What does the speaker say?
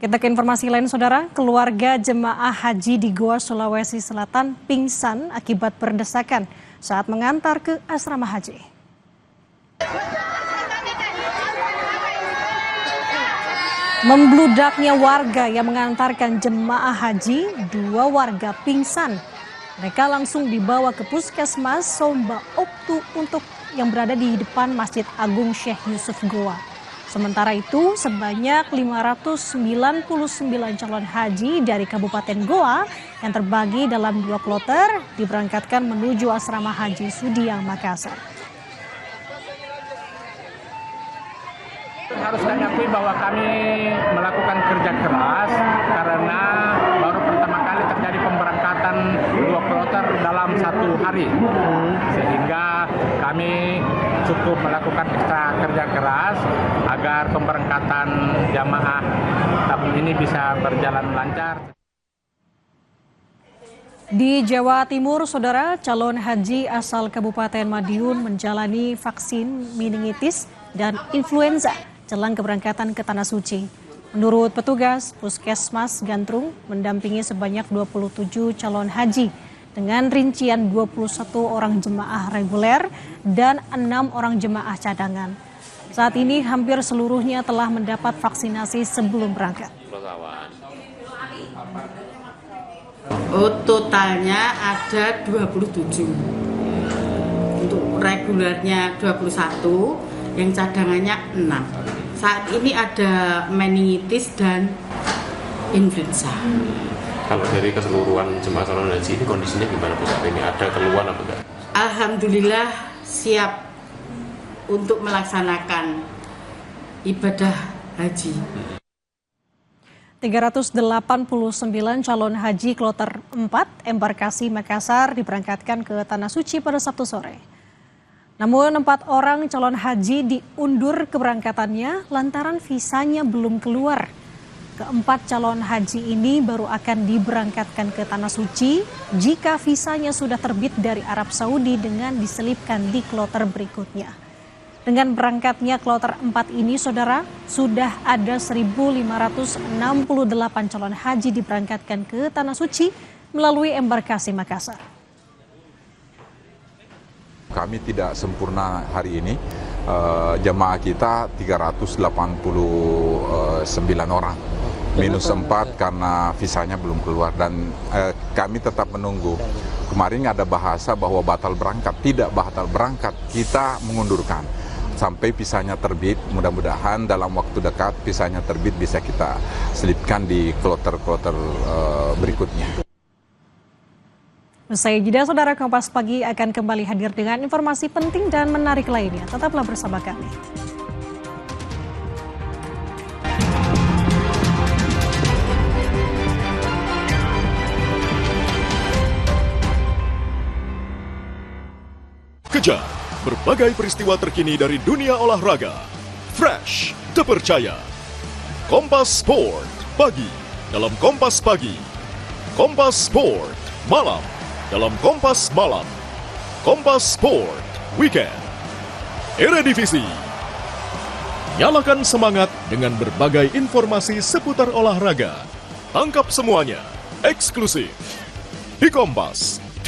Kita ke informasi lain, Saudara. Keluarga jemaah haji di Goa, Sulawesi Selatan pingsan akibat berdesakan saat mengantar ke asrama haji. Membludaknya warga yang mengantarkan jemaah haji, 2 warga pingsan. Mereka langsung dibawa ke Puskesmas Somba Optu yang berada di depan Masjid Agung Syekh Yusuf Goa. Sementara itu, sebanyak 599 calon haji dari Kabupaten Goa yang terbagi dalam 2 kloter diberangkatkan menuju asrama haji Sudiang, Makassar. Harus saya akui bahwa kami melakukan kerja keras karena baru pertama kali terjadi pemberangkatan 2 kloter dalam 1 hari. Sehingga kami cukup melakukan ekstra kerja keras agar pemberangkatan jamaah tahun ini bisa berjalan lancar. Di Jawa Timur, Saudara, calon haji asal Kabupaten Madiun menjalani vaksin meningitis dan influenza jelang keberangkatan ke Tanah Suci. Menurut petugas, Puskesmas Gantrung mendampingi sebanyak 27 calon haji dengan rincian 21 orang jemaah reguler dan 6 orang jemaah cadangan. Saat ini hampir seluruhnya telah mendapat vaksinasi sebelum berangkat. Totalnya ada 27. Untuk regulernya 21, yang cadangannya 6. Saat ini ada meningitis dan influenza. Kalau dari keseluruhan jemaah calon haji ini kondisinya gimana Bu? Ini ada keluhan apa enggak? Alhamdulillah siap untuk melaksanakan ibadah haji. 389 calon haji kloter 4 embarkasi Makassar diberangkatkan ke Tanah Suci pada Sabtu sore. Namun 4 orang calon haji diundur keberangkatannya lantaran visanya belum keluar. Keempat calon haji ini baru akan diberangkatkan ke Tanah Suci jika visanya sudah terbit dari Arab Saudi dengan diselipkan di kloter berikutnya. Dengan berangkatnya kloter 4 ini, Saudara, sudah ada 1.568 calon haji diberangkatkan ke Tanah Suci melalui embarkasi Makassar. Kami tidak sempurna hari ini, jemaah kita 389 orang, minus 4 karena visanya belum keluar dan kami tetap menunggu. Kemarin ada bahasa bahwa batal berangkat, tidak batal berangkat, kita mengundurkan sampai visanya terbit. Mudah-mudahan dalam waktu dekat visanya terbit bisa kita selipkan di kloter-kloter berikutnya. Usai jeda, Saudara, Kompas Pagi akan kembali hadir dengan informasi penting dan menarik lainnya. Tetaplah bersama kami. Kejar berbagai peristiwa terkini dari dunia olahraga. Fresh, terpercaya. Kompas Sport pagi dalam Kompas Pagi. Kompas Sport malam dalam Kompas Malam. Kompas Sport Weekend. Eredivisie. Nyalakan semangat dengan berbagai informasi seputar olahraga. Tangkap semuanya eksklusif di Kompas.